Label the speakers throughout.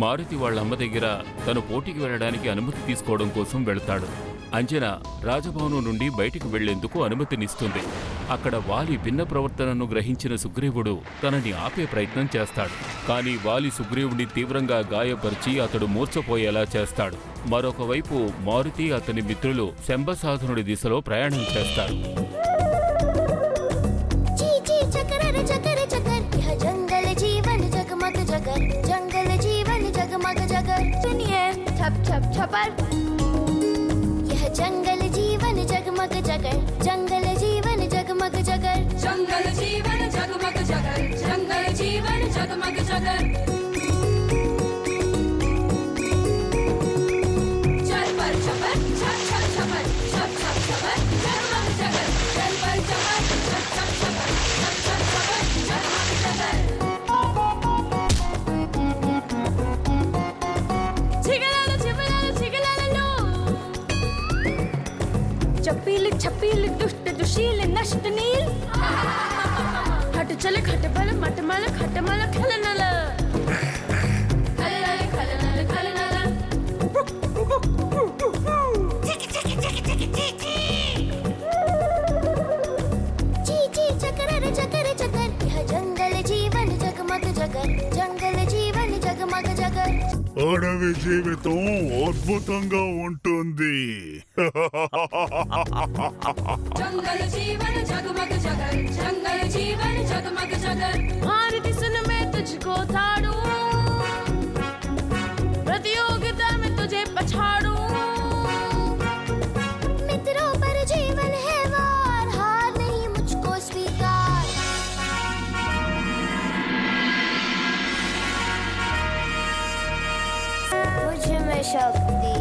Speaker 1: మారుతి వాళ్ళ అమ్మ దగ్గర తను పోటీకి వెళ్ళడానికి అనుమతి తీసుకోవడం కోసం వెళ్తాడు. అంజన రాజభవనం నుండి బయటికి వెళ్లేందుకు అనుమతినిస్తుంది. అక్కడ వాలి భిన్న ప్రవర్తనను గ్రహించిన సుగ్రీవుడు తనని ఆపే ప్రయత్నం చేస్తాడు. కానీ వాలి సుగ్రీవుడిని తీవ్రంగా గాయపరిచి అతడు మూర్ఛపోయేలా చేస్తాడు. మరొకవైపు మారుతి అతని మిత్రులు శంబసాధనుడి దిశలో ప్రయాణం చేస్తారు.
Speaker 2: छप छप छपर यह जंगल जीवन जगमग जगर जंगल जीवन जगमग जगर जंगल जीवन जगमग जगर जंगल जीवन जगमग जगर चल पर छपर छप छप छपर छप छप छपर जगमग जगर चल पर छपर छप छप छपर छप छप छपर जगमग जगर चपील छपील दुष्ट दुशील नष्ट नील हट चल खट बल मट मल खट मल खल नल चकर चकर यह जंगल जीवन जगमग जगर जंगल जीवन जगमग जगर
Speaker 3: అడవి జీవితం అద్భుతంగా ఉంటుంది.
Speaker 2: जंगल जीवन जगमग जगर जंगल जीवन जगमग जगर भारती सुन मैं तुझको ताड़ू प्रतियोगिता में तुझे पछाड़ू मित्रों पर जीवन है वार हार नहीं मुझको स्वीकार मुझ में शक्ति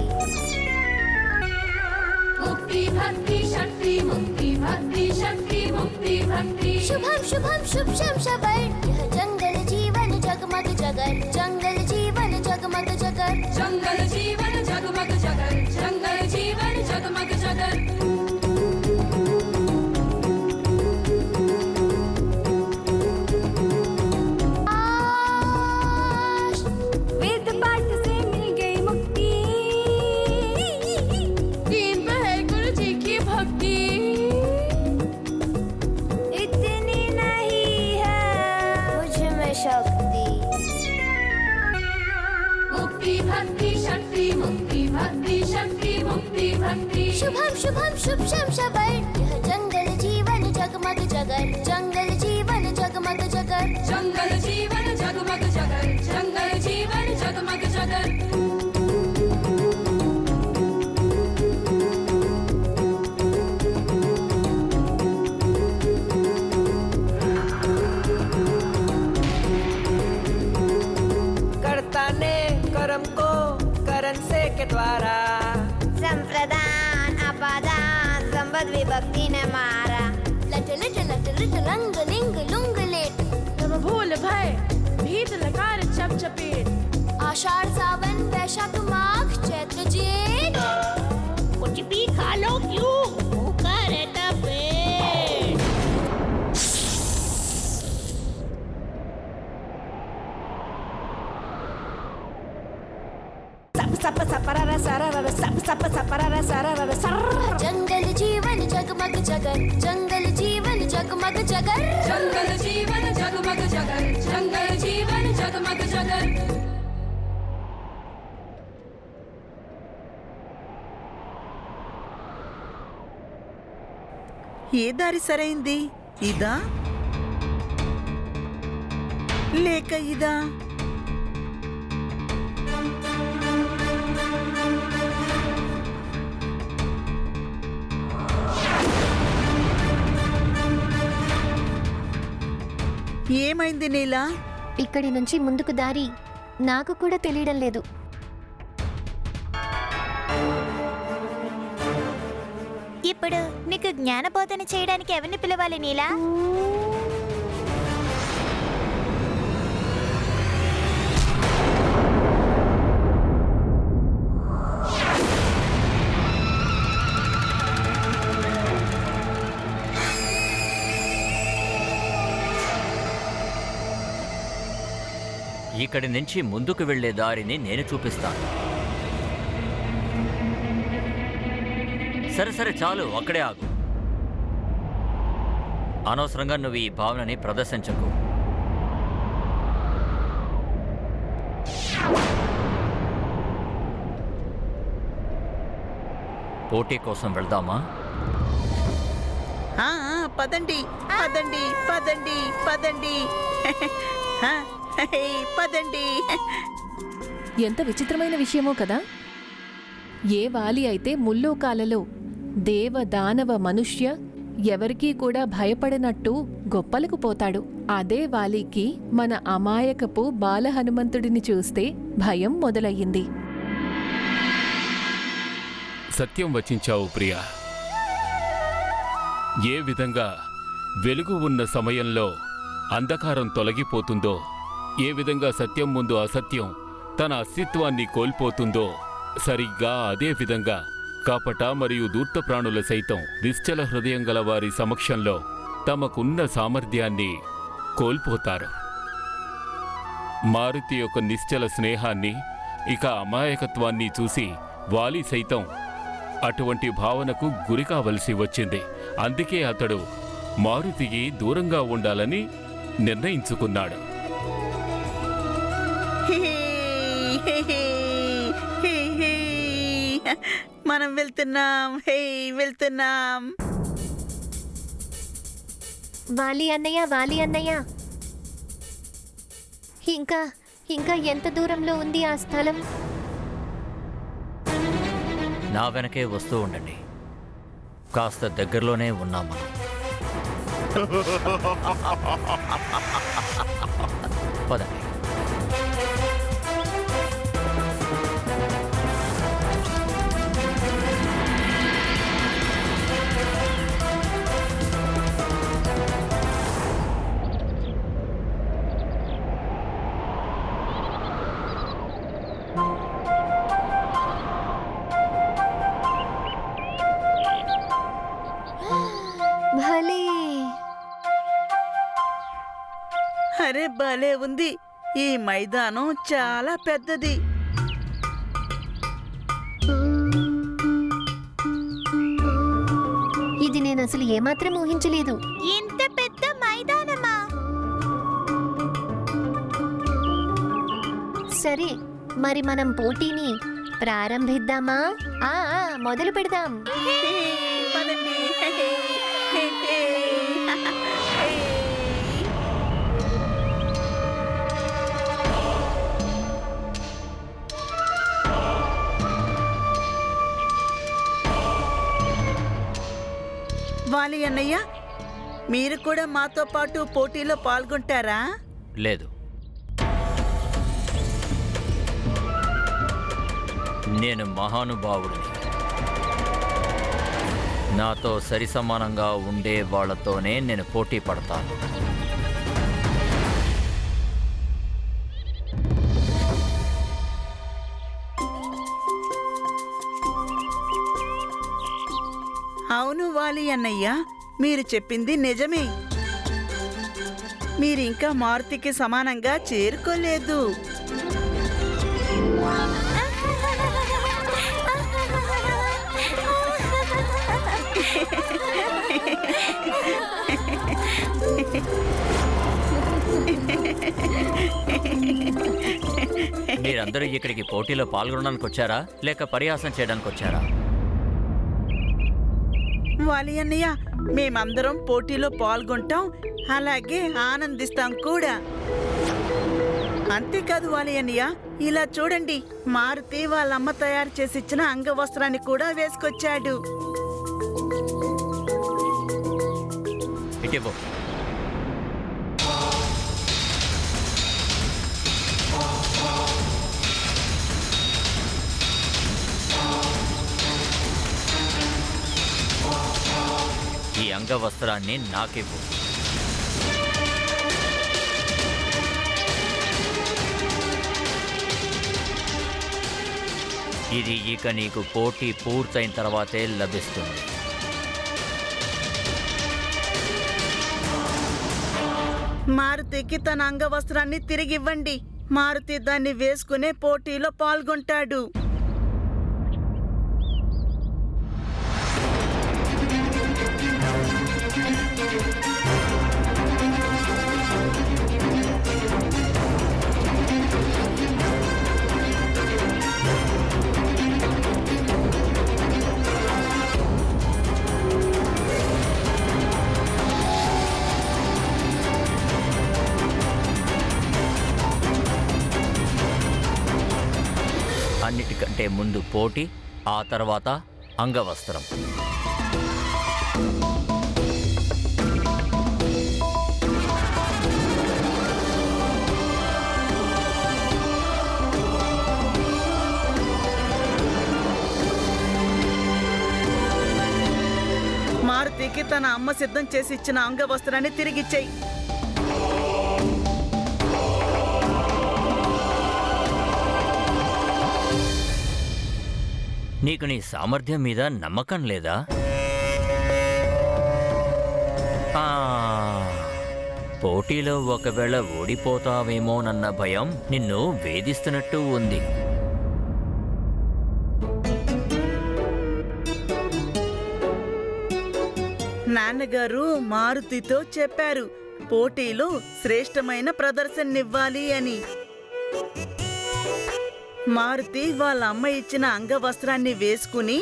Speaker 2: मुक्ति भक्ति शक्ति मुक्ति भक्ति शक्ति मुक्ति भक्ति शुभम शुभम शुभ शम शबर यह जंगल जीवन जगमग जगर जंगल जीवन जगमग जगर जंगल जीवन जगमग जगर जंगल जीवन जगमग जगर वेद पाठ से मिल गई मुक्ति दीन पे है गुरु जी की भक्ति इतनी नहीं है मुझ में शक्ति मुक्ति भक्ति शक्ति मुक्ति भक्ति शक्ति मुक्ति भक्ति शुभम शुभम शुभ शम शबर यह जंगल जीवन जगमग जगर जंगल जीवन जगमग जगर जंगल जीवन जगमग जगर जंगल जीवन जगमग जगर
Speaker 4: कर्ता ने कर्म को करण से के द्वारा
Speaker 5: संप्रदान अपादान संबद्ध विभक्ति ने मारा
Speaker 2: लट लट लट लट रंग लिंग लुंग लेट
Speaker 6: तब भूल भय भीत लकार चप चपेट
Speaker 2: आषाढ़ सावन वैशाख माघ चैत्र जेठ
Speaker 5: कुछ भी खा लो क्यों भूखा रहता पेट
Speaker 4: सप सप सपरा सारा सप सप सपरा सारा सर
Speaker 2: जंगल जीवन जगमग जगर जंगल जीवन जगमग जगर जंगल जीवन जगमग जगर जंगल जीवन जगमग जगर
Speaker 7: ఏ దారి సరైంది? ఇదా లేక ఇదా? ఏమైంది నీలా?
Speaker 8: ఇక్కడి నుంచి ముందుకు దారి నాకు కూడా తెలియడం లేదు.
Speaker 2: ఇప్పుడు నీకు జ్ఞానబోధన చేయడానికి ఎవరిని పిలవాలి నీలా?
Speaker 9: ఇక్కడి నుంచి ముందుకు వెళ్లే దారిని నేను చూపిస్తాను. సరే సరే చాలు, అక్కడే ఆగు. అనవసరంగా నువ్వు ఈ భావనని ప్రదర్శించకు. పోటీ కోసం వెళ్దామా?
Speaker 7: పదండి పదండి పదండి పదండి పదండి.
Speaker 6: ఎంత విచిత్రమైన విషయమో కదా. ఏ వాలి అయితే ముల్లోకాలలో దేవ దానవ మనుష్య ఎవరికీ కూడా భయపడినట్టు గొప్పలకు పోతాడు, అదే వాలికి మన అమాయకపు బాల హనుమంతుడిని చూస్తే భయం మొదలయ్యింది.
Speaker 1: సత్యం వచించావు ప్రియా. ఏ విధంగా వెలుగు ఉన్న సమయంలో అంధకారం తొలగిపోతుందో, ఏ విధంగా సత్యం ముందు అసత్యం తన అస్తిత్వాన్ని కోల్పోతుందో, సరిగ్గా అదే విధంగా కపట మరియు దూర్త ప్రాణుల సైతం నిశ్చల హృదయం గల వారి సమక్షంలో తమకున్న సామర్థ్యాన్ని కోల్పోతారు. మారుతి యొక్క నిశ్చల స్నేహాన్ని, ఇక అమాయకత్వాన్ని చూసి వాలి సైతం అటువంటి భావనకు గురి కావలసి వచ్చింది. అందుకే అతడు మారుతికి దూరంగా ఉండాలని నిర్ణయించుకున్నాడు.
Speaker 7: మనం వెళ్తున్నాం, వెళ్తున్నాం.
Speaker 8: వాలి అన్నయ్య, వాలి అన్నయ్య, ఇంకా ఇంకా ఎంత దూరంలో ఉంది ఆ స్థలం?
Speaker 9: నా వెనకే వస్తూ ఉండండి, కాస్త దగ్గరలోనే ఉన్నాం మనం. పదండి.
Speaker 8: భలే,
Speaker 7: అరే భలే ఉంది. ఈ మైదానం చాలా పెద్దది.
Speaker 8: ఇది నేను అసలు ఏమాత్రం ఊహించలేదు.
Speaker 2: ఇంత పెద్ద మైదానమా?
Speaker 8: సరే, మరి మనం పోటీని ప్రారంభిద్దామా? మొదలు పెడదాం.
Speaker 7: పదండి. వాలి అన్నయ్య, మీరు కూడా మాతో పాటు పోటీలో పాల్గొంటారా?
Speaker 9: లేదు, నేను మహానుభావుడిని. నాతో సరిసమానంగా ఉండే వాళ్లతోనే నేను పోటీ పడతాను.
Speaker 7: అవును వాలి అన్నయ్య, మీరు చెప్పింది నిజమే. మీరింకా మారుతికి సమానంగా చేరుకోలేదు.
Speaker 9: మీరందరూ ఇక్కడికి పోటీలో పాల్గొనడానికి వచ్చారా, లేక పరిహాసం చేయడానికి వచ్చారా?
Speaker 7: వాలి అన్నయ్య, మేమందరం పోటీలో పాల్గొంటాం, అలాగే ఆనందిస్తాం కూడా. అంతేకాదు వాలి అన్నయ్య, ఇలా చూడండి, మారుతి వాళ్ళమ్మ తయారు చేసి ఇచ్చిన అంగవస్త్రాన్ని కూడా వేసుకొచ్చాడు.
Speaker 9: ఇటివ్వు. ఈ అంగవస్త్రాన్ని నాకివ్వు. ఇది ఇక నీకు పోటీ పూర్తయిన తర్వాతే లభిస్తుంది.
Speaker 7: మారుతికి తన అంగవస్త్రాన్ని తిరిగివ్వండి. మారుతి దాన్ని వేసుకునే పోటీలో పాల్గొంటాడు.
Speaker 9: అన్నిటికంటే ముందు పోటీ, ఆ తర్వాత అంగవస్త్రం.
Speaker 7: మారుతికి తన అమ్మ సిద్ధం చేసి ఇచ్చిన అంగవస్త్రాన్ని తిరిగిచ్చేయి.
Speaker 9: నీకు నీ సామర్థ్యం మీద నమ్మకం లేదా? పోటీలో ఒకవేళ ఓడిపోతావేమోనన్న భయం నిన్ను వేధిస్తున్నట్టు ఉంది.
Speaker 7: నాన్నగారు మారుతితో చెప్పారు పోటీలో శ్రేష్టమైన ప్రదర్శననివ్వాలి అని. మారుతి వాళ్ళ అమ్మ ఇచ్చిన అంగవస్త్రాన్ని వేసుకుని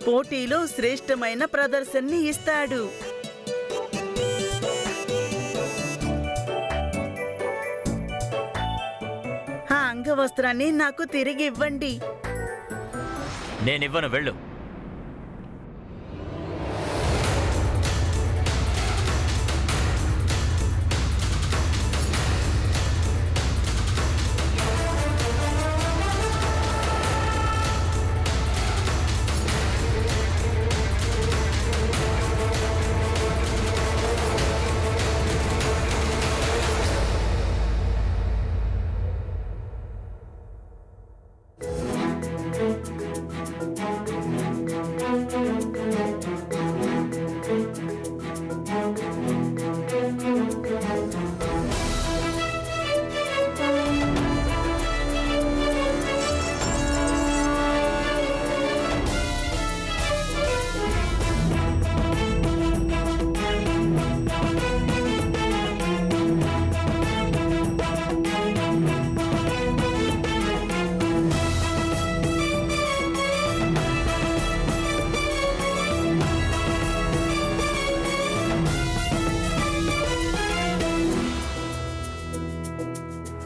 Speaker 7: పోటీలో శ్రేష్టమైన ప్రదర్శనని ఇస్తాడు. ఆ అంగవస్త్రాన్ని నాకు తిరిగి ఇవ్వండి.
Speaker 9: నేనివ్వను, వెళ్ళు.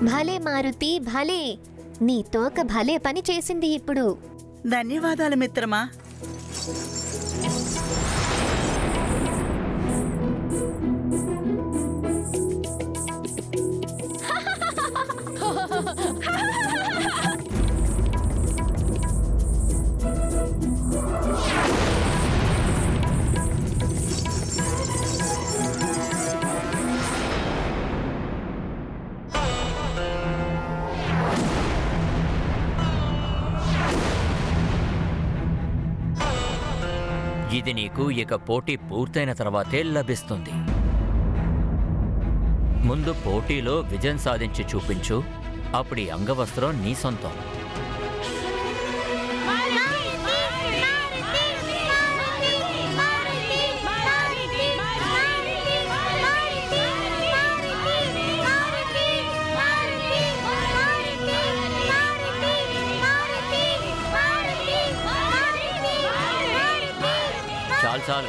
Speaker 8: భలే మారుతి, భలే. నీ తోక భలే పని చేసింది ఇప్పుడు.
Speaker 7: ధన్యవాదాలు మిత్రమా.
Speaker 9: ఇది నీకు ఇక పోటీ పూర్తయిన తర్వాతే లభిస్తుంది. ముందు పోటీలో విజయం సాధించి చూపించు, అప్పుడు ఈ అంగవస్త్రం నీ సొంతం. చాలు చాలు.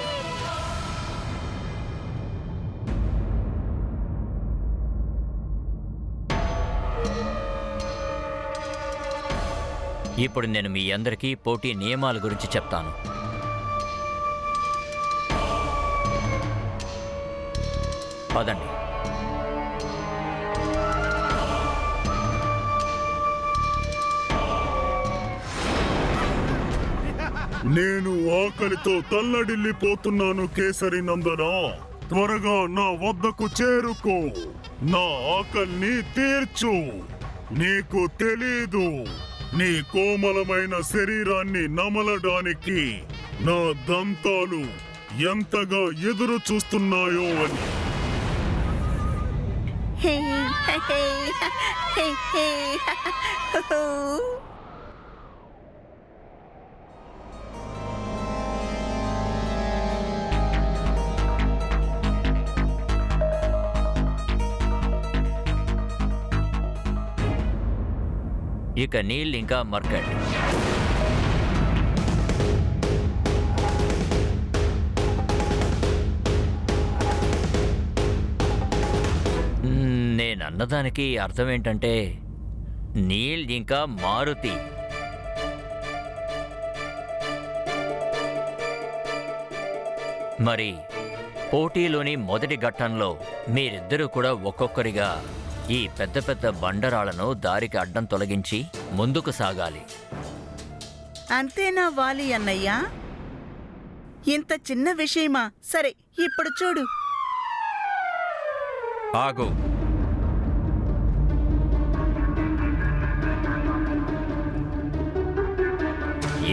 Speaker 9: ఇప్పుడు నేను మీ అందరికీ పోటీ నియమాల గురించి చెప్తాను. పదండి.
Speaker 3: నేను ఆకలితో తల్లడిల్లిపోతున్నాను కేసరి నందన. త్వరగా నా వద్దకు చేరుకో, నా ఆకలిని తీర్చు. నీకు తెలీదు, నీ కోమలమైన శరీరాన్ని నమలడానికి నా దంతాలు ఎంతగా ఎదురు చూస్తున్నాయో అని.
Speaker 7: హే, హే, హే, హే, హే, హో.
Speaker 9: ఇక నీల్ ఇంకా మర్కట్ నేనన్నదానికి అర్థం ఏంటంటే నీల్ ఇంకా మారుతి. మరి పోటీలోని మొదటి ఘట్టంలో మీరిద్దరూ కూడా ఒక్కొక్కరిగా ఈ పెద్ద పెద్ద బండరాలను దారికి అడ్డం తొలగించి ముందుకు సాగాలి.
Speaker 7: అంతేనా వాలి అన్నయ్య? ఇంత చిన్న విషయమా? సరే, ఇప్పుడు చూడు.
Speaker 9: ఆగు.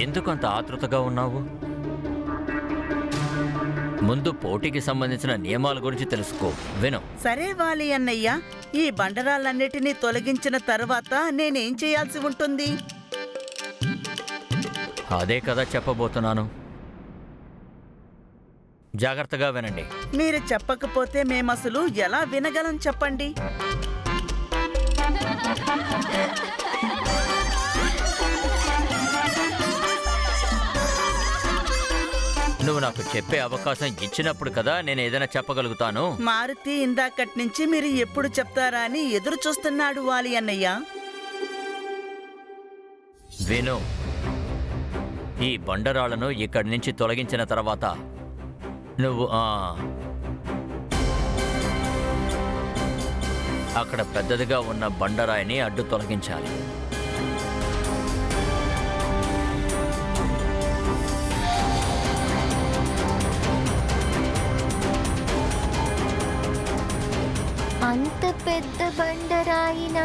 Speaker 9: ఎందుకంత ఆతృతగా ఉన్నావు? ముందు పోటీకి సంబంధించిన నియమాల గురించి తెలుసుకో. విను.
Speaker 7: సరే వాలి అన్నయ్య, ఈ బండరాలన్నిటినీ తొలగించిన తర్వాత నేనేం చేయాల్సి ఉంటుంది?
Speaker 9: అదే కదా చెప్పబోతున్నాను. జాగ్రత్తగా వినండి.
Speaker 7: మీరు చెప్పకపోతే మేమసలు ఎలా వినగలం చెప్పండి.
Speaker 9: నువ్వు నాకు చెప్పే అవకాశం ఇచ్చినప్పుడు కదా నేను ఏదైనా చెప్పగలుగుతాను.
Speaker 7: మారుతి ఇందాకటి నుంచి మీరు ఎప్పుడు చెప్తారా అని ఎదురు చూస్తున్నాడు వాలి అన్నయ్య.
Speaker 9: విను. ఈ బండరాళ్లను ఇక్కడి నుంచి తొలగించిన తర్వాత నువ్వు అక్కడ పెద్దదిగా ఉన్న బండరాయిని అడ్డు తొలగించాలి.
Speaker 8: అంత పెద్ద బండరాయినా?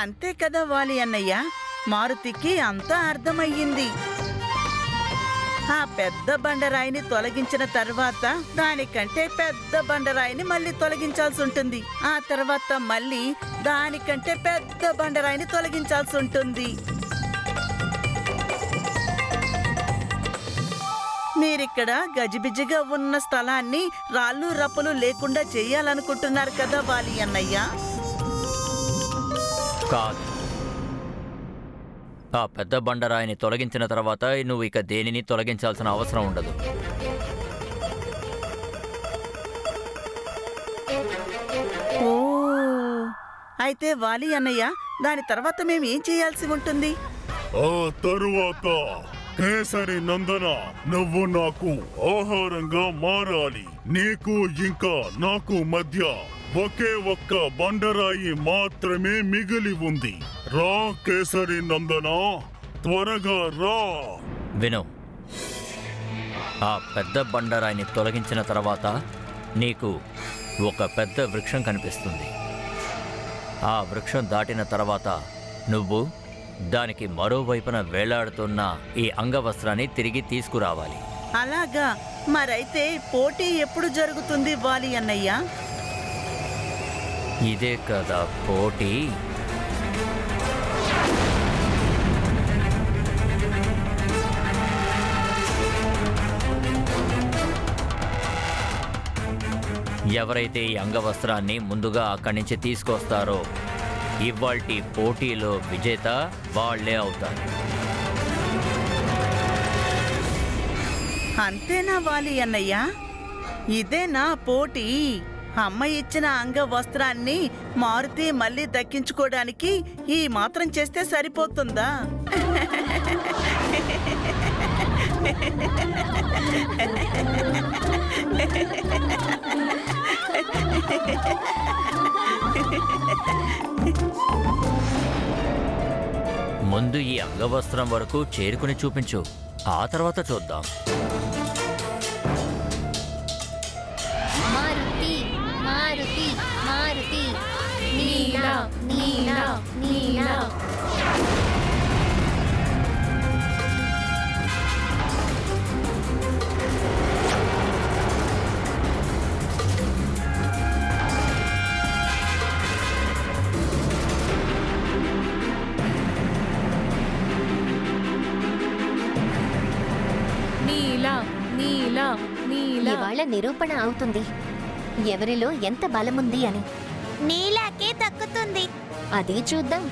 Speaker 7: అంతే కదా వాలి అన్నయ్య, మారుతికి అంతా అర్థమయ్యింది. ఆ పెద్ద బండరాయిని తొలగించిన తర్వాత దానికంటే పెద్ద బండరాయిని మళ్ళీ తొలగించాల్సి ఉంటుంది. ఆ తర్వాత మళ్ళీ దానికంటే పెద్ద బండరాయిని తొలగించాల్సి ఉంటుంది. మీరిక్కడ గజిబిజిగా ఉన్న స్థలాన్ని రాళ్ళు రప్పలు లేకుండా చేయాలనుకుంటున్నారు కదా వాలి అన్నయ్య?
Speaker 9: కాదు. ఆ పెద్ద బండరాయిని తొలగించిన తర్వాత నువ్వు ఇక దేనిని తొలగించాల్సిన అవసరం ఉండదు.
Speaker 7: ఓ, అయితే వాలి అన్నయ్య, దాని తర్వాత మేము ఏం చేయాల్సి ఉంటుంది?
Speaker 3: ఆ తరువాత కేసరి నందన, నువ్వు నాకు ఆహారంగా మారాలి. నీకు ఇంకా నాకు మధ్య ఒకే ఒక్క బండరాయి మాత్రమే మిగిలి ఉంది. రా కేసరి నందన, త్వరగా రా.
Speaker 9: విను. ఆ పెద్ద బండరాయిని తొలగించిన తర్వాత నీకు ఒక పెద్ద వృక్షం కనిపిస్తుంది. ఆ వృక్షం దాటిన తర్వాత నువ్వు దానికి మరోవైపున వేలాడుతున్న ఈ అంగవస్త్రాన్ని తిరిగి తీసుకురావాలి.
Speaker 7: అలాగా? మరైతే పోటీ ఎప్పుడు జరుగుతుంది వాలి అన్నయ్య?
Speaker 9: ఇదే కదా పోటీ. ఎవరైతే ఈ అంగవస్త్రాన్ని ముందుగా అక్కడి నుంచి తీసుకొస్తారో ఇవాల్టి పోటీలో విజేత వాళ్లే అవుతారు.
Speaker 7: అంతేనా వాలి అన్నయ్య? ఇదేనా పోటీ? అమ్మ ఇచ్చిన అంగ వస్త్రాన్ని మారుతి మళ్ళీ దక్కించుకోవడానికి ఈ మాత్రం చేస్తే సరిపోతుందా?
Speaker 9: ముందు ఈ అంగవస్త్రం వరకు చేరుకుని చూపించు, ఆ తర్వాత చూద్దాం.
Speaker 8: మారుతి మారుతి మారుతి నీలా నీలా నీలా
Speaker 6: నీలా నీలా నీలా
Speaker 8: ఇవాళ నిరూపణ అవుతుంది ఎవరిలో ఎంత బలముంది అని. నీలాకే దక్కుతుంది. అదే చూద్దాం.